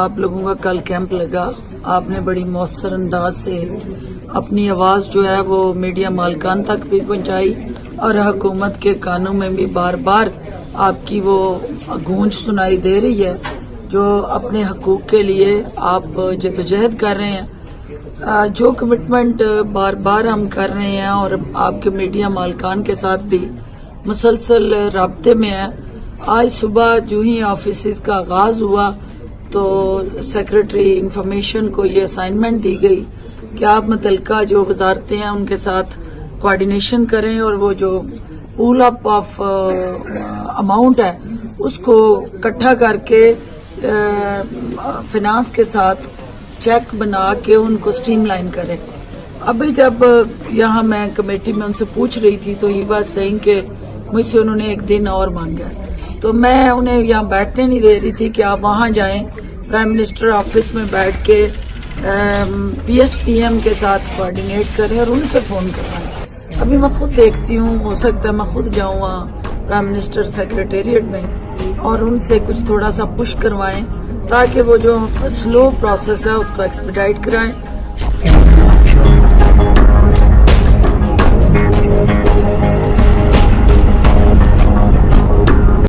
آپ لوگوں کا کل کیمپ لگا، آپ نے بڑی مؤثر انداز سے اپنی آواز جو ہے وہ میڈیا مالکان تک بھی پہنچائی اور حکومت کے کانوں میں بھی بار بار آپ کی وہ گونج سنائی دے رہی ہے جو اپنے حقوق کے لیے آپ جدوجہد کر رہے ہیں، جو کمٹمنٹ بار بار ہم کر رہے ہیں اور آپ کے میڈیا مالکان کے ساتھ بھی مسلسل رابطے میں ہیں۔ آج صبح جو ہی آفیسز کا آغاز ہوا تو سیکرٹری انفارمیشن کو یہ اسائنمنٹ دی گئی کہ آپ متعلقہ جو وزارتیں ہیں ان کے ساتھ کوارڈینیشن کریں اور وہ جو پول اپ آف اماؤنٹ ہے اس کو اکٹھا کر کے فنانس کے ساتھ چیک بنا کے ان کو سٹریم لائن کریں۔ ابھی جب یہاں میں کمیٹی میں ان سے پوچھ رہی تھی تو یہ بات سینگ کہ مجھ سے انہوں نے ایک دن اور مانگا، تو میں انہیں یہاں بیٹھنے نہیں دے رہی تھی کہ آپ وہاں جائیں پرائم منسٹر آفس میں بیٹھ کے پی ایس پی ایم کے ساتھ کوارڈینیٹ کریں اور ان سے فون کروائیں۔ ابھی میں خود دیکھتی ہوں، ہو سکتا ہے میں خود جاؤں وہاں پرائم منسٹر سیکریٹریٹ میں اور ان سے کچھ تھوڑا سا پش کروائیں تاکہ وہ جو سلو پروسیس ہے اس کو ایکسپیڈائٹ کرائیں۔